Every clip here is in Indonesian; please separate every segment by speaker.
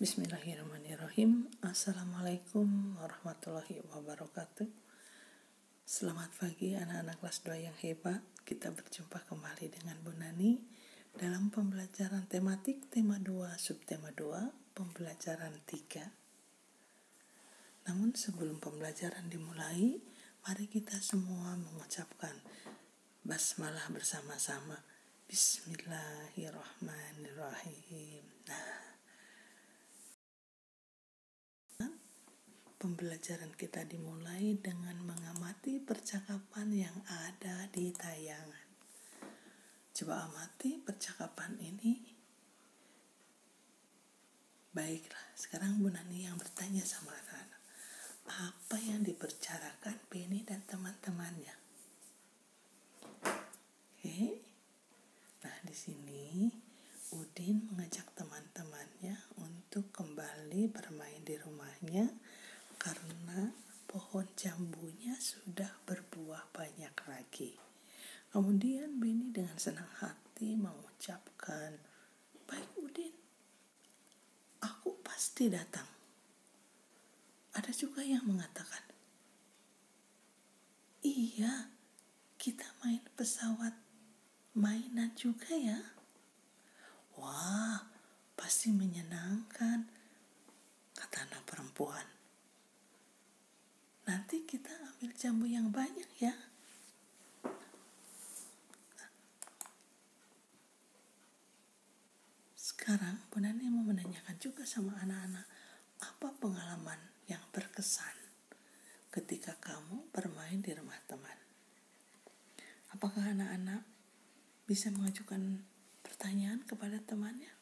Speaker 1: Bismillahirrahmanirrahim. Assalamualaikum warahmatullahi wabarakatuh. Selamat pagi anak-anak kelas 2 yang hebat. Kita berjumpa kembali dengan Bu Nani dalam pembelajaran tematik tema 2 subtema 2 pembelajaran 3. Namun sebelum pembelajaran dimulai, mari kita semua mengucapkan basmalah bersama-sama. Bismillahirrahmanirrahim. Pembelajaran kita dimulai dengan mengamati percakapan yang ada di tayangan. Coba amati percakapan ini. Baiklah, sekarang Bu Nani yang bertanya sama anak-anak. Apa yang dipercarakan Benny dan teman-temannya? Oke. Nah, di sini Udin mengajak teman-temannya untuk kembali bermain di rumahnya karena pohon jambunya sudah berbuah banyak lagi. Kemudian Benny dengan senang hati mengucapkan, "Baik Udin, aku pasti datang." Ada juga yang mengatakan, "Iya, kita main pesawat mainan juga ya." "Wah, pasti menyenangkan," kata anak perempuan. "Nanti kita ambil jambu yang banyak ya." Sekarang Bu Nani mau menanyakan juga sama anak-anak, apa pengalaman yang berkesan ketika kamu bermain di rumah teman? Apakah anak-anak bisa mengajukan pertanyaan kepada temannya?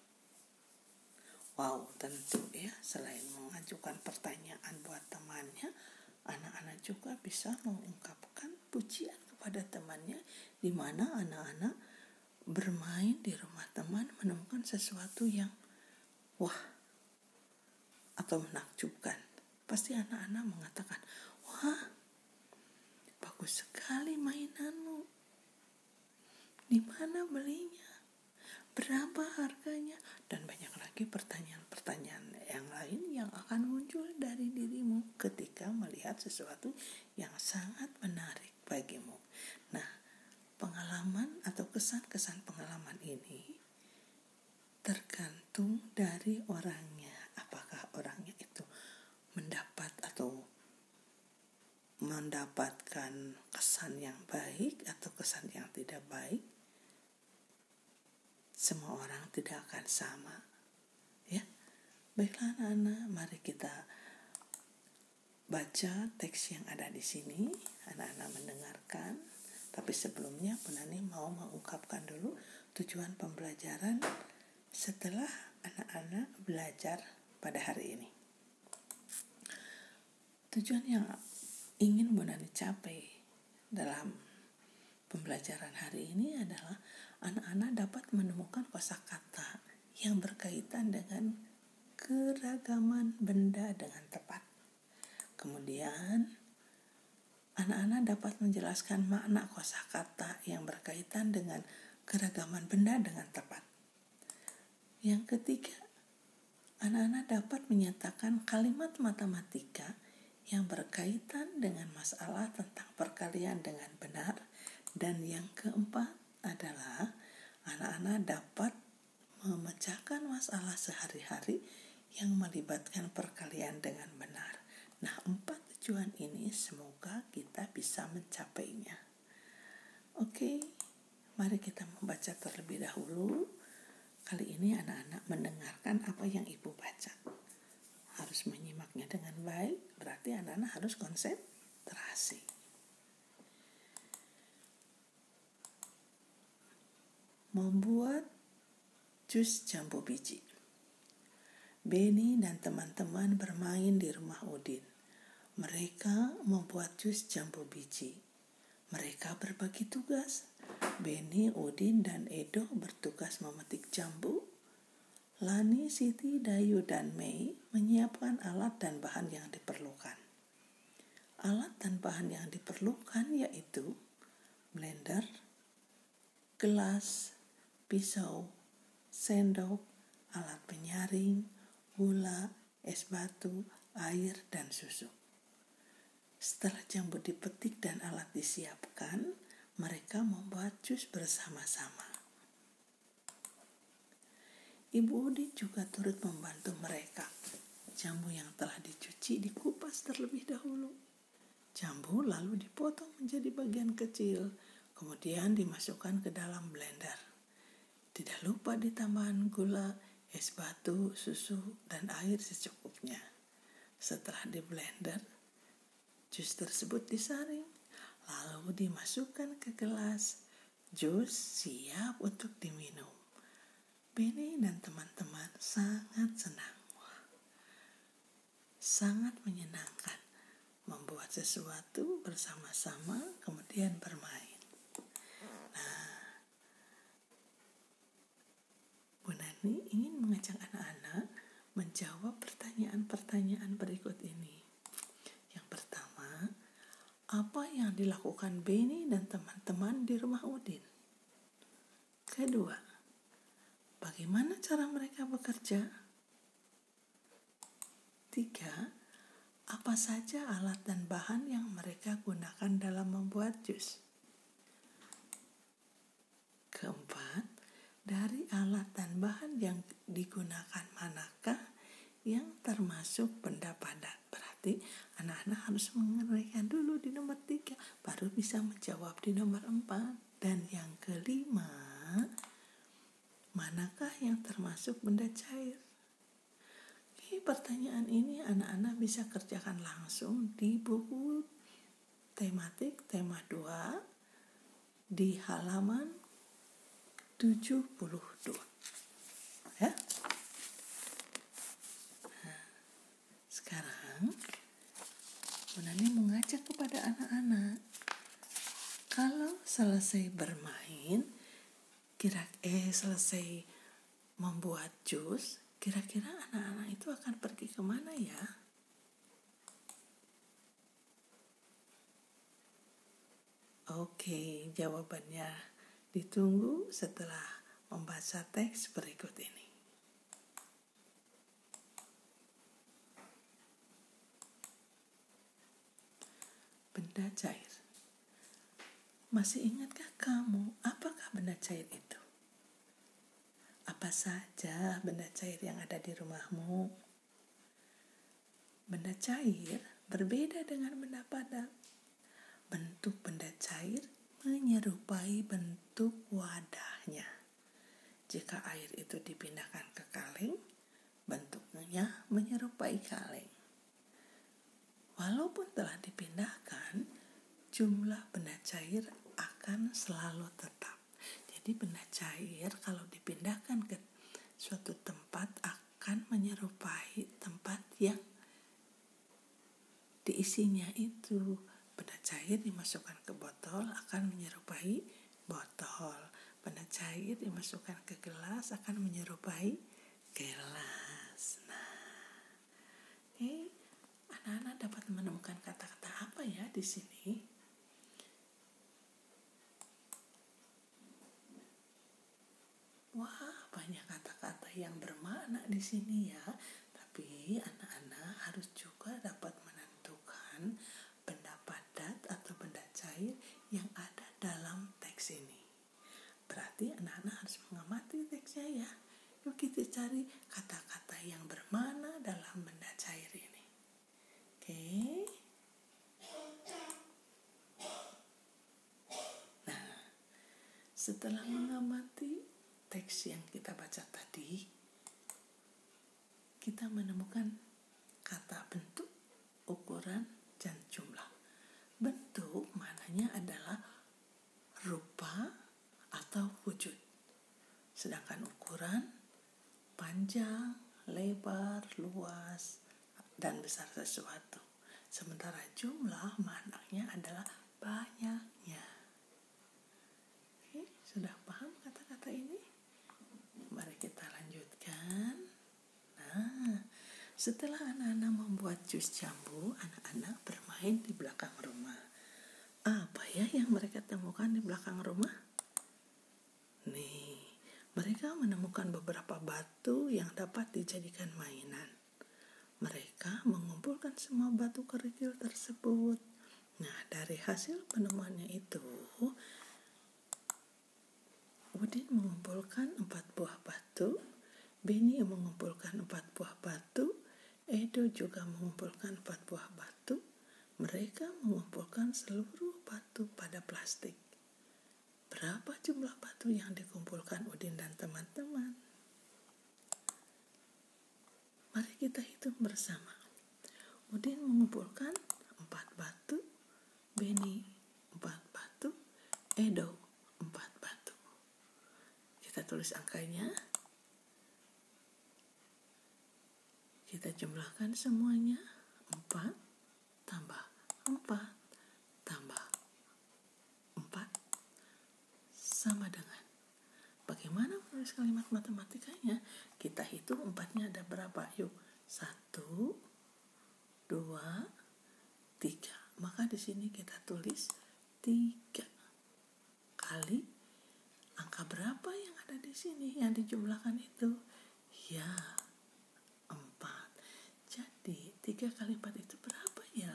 Speaker 1: Wow, tentu ya, selain mengajukan pertanyaan buat temannya, anak-anak juga bisa mengungkapkan pujian kepada temannya, di mana anak-anak bermain di rumah teman menemukan sesuatu yang wah atau menakjubkan. Pasti anak-anak mengatakan, "Wah, bagus sekali mainanmu. Di mana belinya? Berapa harganya?" Dan banyak lagi pertanyaan-pertanyaan yang lain yang akan muncul dari dirimu ketika melihat sesuatu yang sangat menarik bagimu. Nah, pengalaman atau kesan-kesan pengalaman ini tergantung dari orangnya. Apakah orangnya itu mendapatkan kesan yang baik atau kesan yang tidak baik? Semua orang tidak akan sama, ya. Baiklah anak-anak, mari kita baca teks yang ada di sini. Anak-anak mendengarkan. Tapi sebelumnya Bu Nani mau mengungkapkan dulu tujuan pembelajaran setelah anak-anak belajar pada hari ini. Tujuan yang ingin Bu Nani capai dalam pembelajaran hari ini adalah anak-anak dapat menemukan kosakata yang berkaitan dengan keragaman benda dengan tepat. Kemudian anak-anak dapat menjelaskan makna kosakata yang berkaitan dengan keragaman benda dengan tepat. Yang ketiga, anak-anak dapat menyatakan kalimat matematika yang berkaitan dengan masalah tentang perkalian dengan benar. Dan yang keempat adalah anak-anak dapat memecahkan masalah sehari-hari yang melibatkan perkalian dengan benar. Nah, 4 tujuan ini semoga kita bisa mencapainya. Oke, mari kita membaca terlebih dahulu. Kali ini anak-anak mendengarkan apa yang Ibu baca. Harus menyimaknya dengan baik, berarti anak-anak harus konsentrasi. Membuat jus jambu biji. Benny dan teman-teman bermain di rumah Udin. Mereka membuat jus jambu biji. Mereka berbagi tugas. Benny, Udin, dan Edo bertugas memetik jambu. Lani, Siti, Dayu, dan Mei menyiapkan alat dan bahan yang diperlukan. Alat dan bahan yang diperlukan yaitu blender, gelas, pisau, sendok, alat penyaring, gula, es batu, air, dan susu. Setelah jambu dipetik dan alat disiapkan, mereka membuat jus bersama-sama. Ibu Udin juga turut membantu mereka. Jambu yang telah dicuci dikupas terlebih dahulu. Jambu lalu dipotong menjadi bagian kecil, kemudian dimasukkan ke dalam blender. Tidak lupa ditambahkan gula, es batu, susu, dan air secukupnya. Setelah di blender, jus tersebut disaring, lalu dimasukkan ke gelas. Jus siap untuk diminum. Benny dan teman-teman sangat senang. Sangat menyenangkan membuat sesuatu bersama-sama kemudian bermain. Bu Nani ingin mengajak anak-anak menjawab pertanyaan-pertanyaan berikut ini. Yang pertama, apa yang dilakukan Benny dan teman-teman di rumah Udin? Kedua, bagaimana cara mereka bekerja? Tiga, apa saja alat dan bahan yang mereka gunakan dalam membuat jus? Keempat, dari alat dan bahan yang digunakan manakah yang termasuk benda padat? Berarti anak-anak harus menguraikan dulu di nomor 3, baru bisa menjawab di nomor 4. Dan yang kelima, manakah yang termasuk benda cair? Oke, pertanyaan ini anak-anak bisa kerjakan langsung di buku tematik tema 2 di halaman 72. Ya. Nah, sekarang Bu Nani mengajak kepada anak-anak, kalau selesai bermain, selesai membuat jus, kira-kira anak-anak itu akan pergi kemana ya? Oke, jawabannya ditunggu setelah membaca teks berikut ini. Benda cair. Masih ingatkah kamu apakah benda cair itu? Apa saja benda cair yang ada di rumahmu? Benda cair berbeda dengan benda padat. Bentuk benda cair menyerupai bentuk wadahnya. Jika air itu dipindahkan ke kaleng, bentuknya menyerupai kaleng. Walaupun telah dipindahkan, jumlah benda cair akan selalu tetap. Jadi benda cair kalau dipindahkan ke suatu tempat akan menyerupai tempat yang diisinya itu. Benda cair dimasukkan ke botol akan menyerupai botol. Benda cair dimasukkan ke gelas akan menyerupai gelas. Nah, anak-anak dapat menemukan kata-kata apa ya di sini? Wah, banyak kata-kata yang bermakna di sini ya. Tapi anak-anak harus juga dapat menentukan benda padat atau benda cair yang ada dalam teks ini. Berarti anak-anak harus mengamati teksnya ya. Yuk kita cari kata-kata yang bermakna dalam benda cair ini. Oke. Nah, setelah mengamati teks yang kita baca tadi, kita menemukan kata bentuk, ukuran, dan jumlah. Bentuk maknanya adalah rupa atau wujud. Sedangkan ukuran, panjang, lebar, luas, dan besar sesuatu. Sementara jumlah maknanya adalah banyaknya. Oke, sudah paham kata-kata ini? Mari kita lanjutkan. Nah, setelah anak-anak membuat jus jambu, anak-anak bermain di belakang rumah. Apa ya yang mereka temukan di belakang rumah? Nih, Mereka menemukan beberapa batu yang dapat dijadikan mainan. Mereka mengumpulkan semua batu kerikil tersebut. Nah, dari hasil penemuannya itu, Udin mengumpulkan 4 buah batu, Beni mengumpulkan 4 buah batu, Edo juga mengumpulkan 4 buah batu. Mereka mengumpulkan seluruh batu pada plastik. Berapa jumlah batu yang dikumpulkan Udin dan teman-teman? Mari kita hitung bersama. Udin mengumpulkan 4 batu, Beni 4 batu, Edo 4 batu. Kita tulis angkanya. Kita jumlahkan semuanya. 4 tambah 4 tambah 4 sama dengan. Bagaimana menulis kalimat matematikanya? Kita hitung 4-nya ada berapa? Yuk, 1, 2, 3. Maka di sini kita tulis 3 kali angka berapa yang ada di sini yang dijumlahkan itu? Ya, 4. Jadi 3 kali 4 itu berapa ya?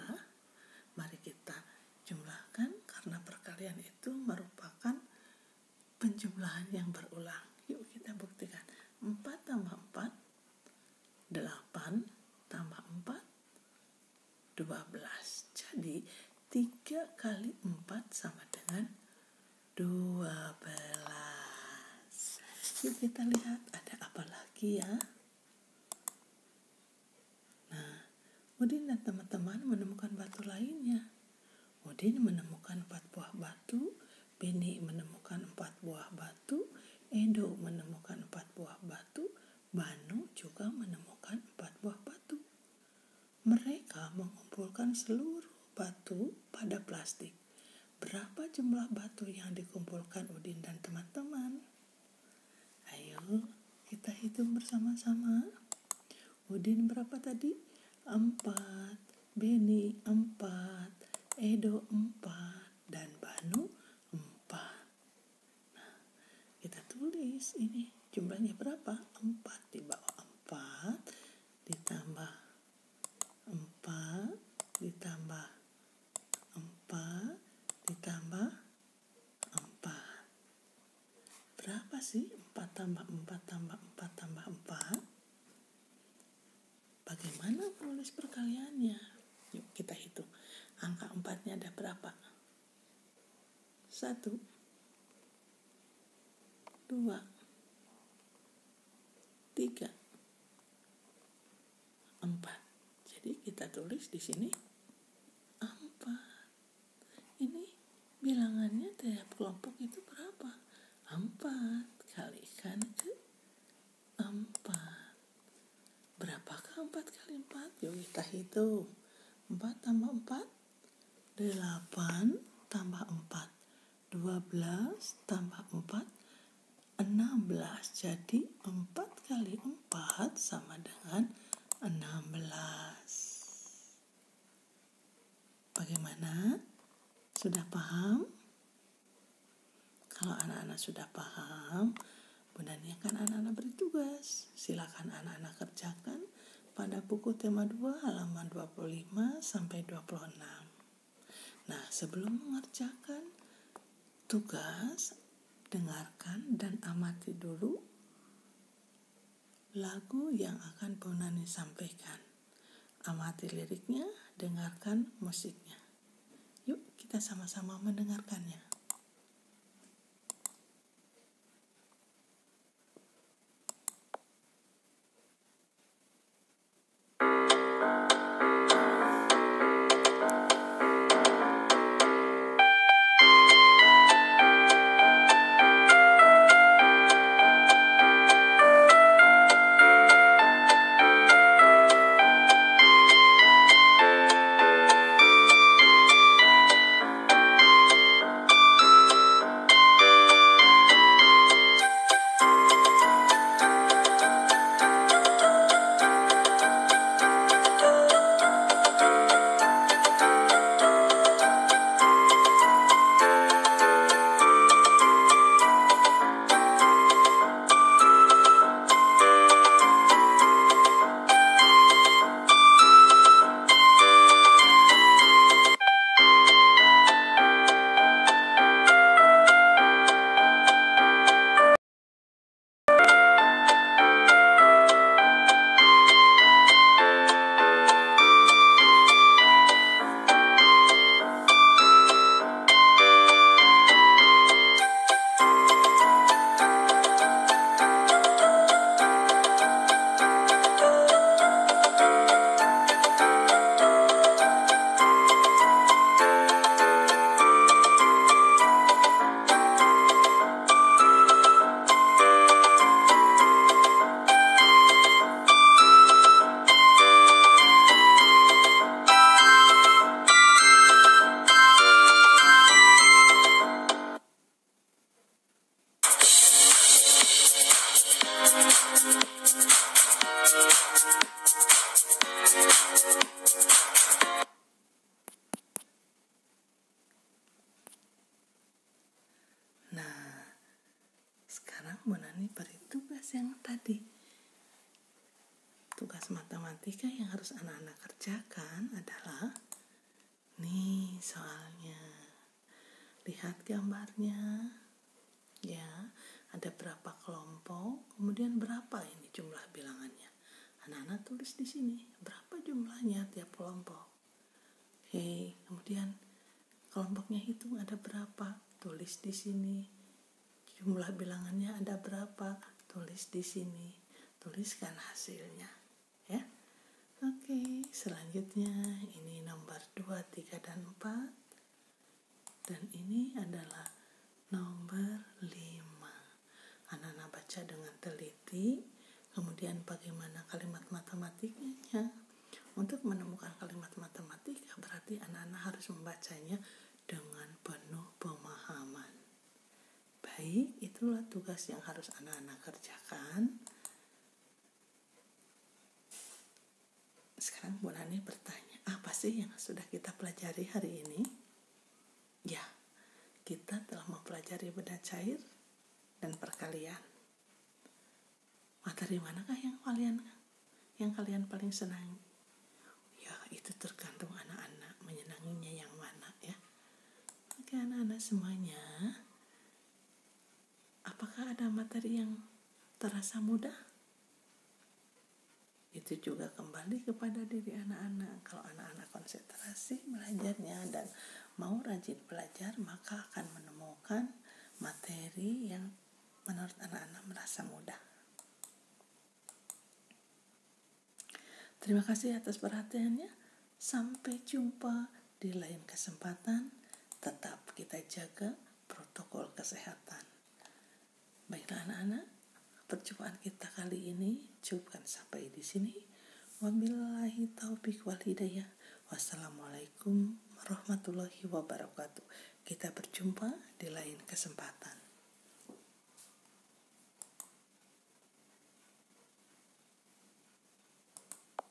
Speaker 1: Mari kita jumlahkan karena perkalian itu merupakan penjumlahan yang berulang. Yuk kita buktikan. 4 tambah 4, 8 tambah 4, 12. Jadi 3 kali 4 sama dengan 12. Yuk kita lihat ada apa lagi ya. Nah, Udin dan teman-teman menemukan batu lainnya. Udin menemukan 4 buah batu, Beni menemukan 4 buah batu, Edo menemukan 4 buah batu, Banu juga menemukan 4 buah batu. Mereka mengumpulkan seluruh batu pada plastik. Berapa jumlah batu yang dikumpulkan Udin dan teman-teman? Ayo kita hitung bersama-sama. Udin berapa tadi? 4, Beni 4, Edo 4, dan Banu 4. Nah, kita tulis ini jumlahnya berapa? 4 di bawah 4 ditambah 4 ditambah 4 ditambah 4. Berapa sih 4 tambah 4 tambah 4 tambah 4? Bagaimana menulis perkaliannya? Yuk kita hitung. Angka 4-nya ada berapa? 1, 2, 3, 4. Jadi kita tulis di sini 4. Ini bilangannya tiap kelompok itu berapa? 4 kalikan ke 4. Berapakah 4 kali 4? Yuk kita hitung. 4 tambah 4, 8 tambah 4, 12 tambah 4, 16. Jadi 4 kali 4 sama dengan 16. Bagaimana? Sudah paham? Kalau anak-anak sudah paham, Bunda Nia akan anak-anak beri tugas. Silakan anak-anak kerjakan pada buku tema 2 halaman 25 sampai 26. Nah, sebelum mengerjakan tugas, dengarkan dan amati dulu lagu yang akan Bunda Nia sampaikan. Amati liriknya, dengarkan musiknya. Yuk kita sama-sama mendengarkannya. Nah, sekarang Bu Nani beri tugas yang tadi. Tugas matematika yang harus anak-anak kerjakan adalah nih soalnya. Lihat gambarnya. Ya, ada berapa kelompok, kemudian berapa ini jumlah bilangannya. Anak-anak tulis di sini, berapa jumlahnya tiap kelompok. Oke, kemudian kelompoknya hitung ada berapa, tulis di sini. Jumlah bilangannya ada berapa, tulis di sini. Tuliskan hasilnya, ya. Oke, selanjutnya ini nomor 2, 3, dan 4. Dan ini adalah nomor 5. Anak-anak baca dengan teliti, kemudian bagaimana kalimat matematikanya. Untuk menemukan kalimat matematika berarti anak-anak harus membacanya dengan penuh pemahaman. Baik, itulah tugas yang harus anak-anak kerjakan. Sekarang Bu Nani bertanya, apa sih yang sudah kita pelajari hari ini? Ya, kita telah mempelajari benda cair dan perkalian. Materi manakah yang kalian paling senangi? Ya, itu tergantung anak-anak menyenanginya yang mana, ya. Oke, anak-anak semuanya, apakah ada materi yang terasa mudah? Itu juga kembali kepada diri anak-anak. Kalau anak-anak konsentrasi belajarnya dan mau rajin belajar, maka akan menemukan materi yang menurut anak-anak merasa mudah. Terima kasih atas perhatiannya. Sampai jumpa di lain kesempatan. Tetap kita jaga protokol kesehatan. Baiklah anak-anak, perjumpaan kita kali ini cukupkan sampai di sini. Wabillahi taufiq wal hidayah. Wassalamualaikum warahmatullahi wabarakatuh. Kita berjumpa di lain kesempatan.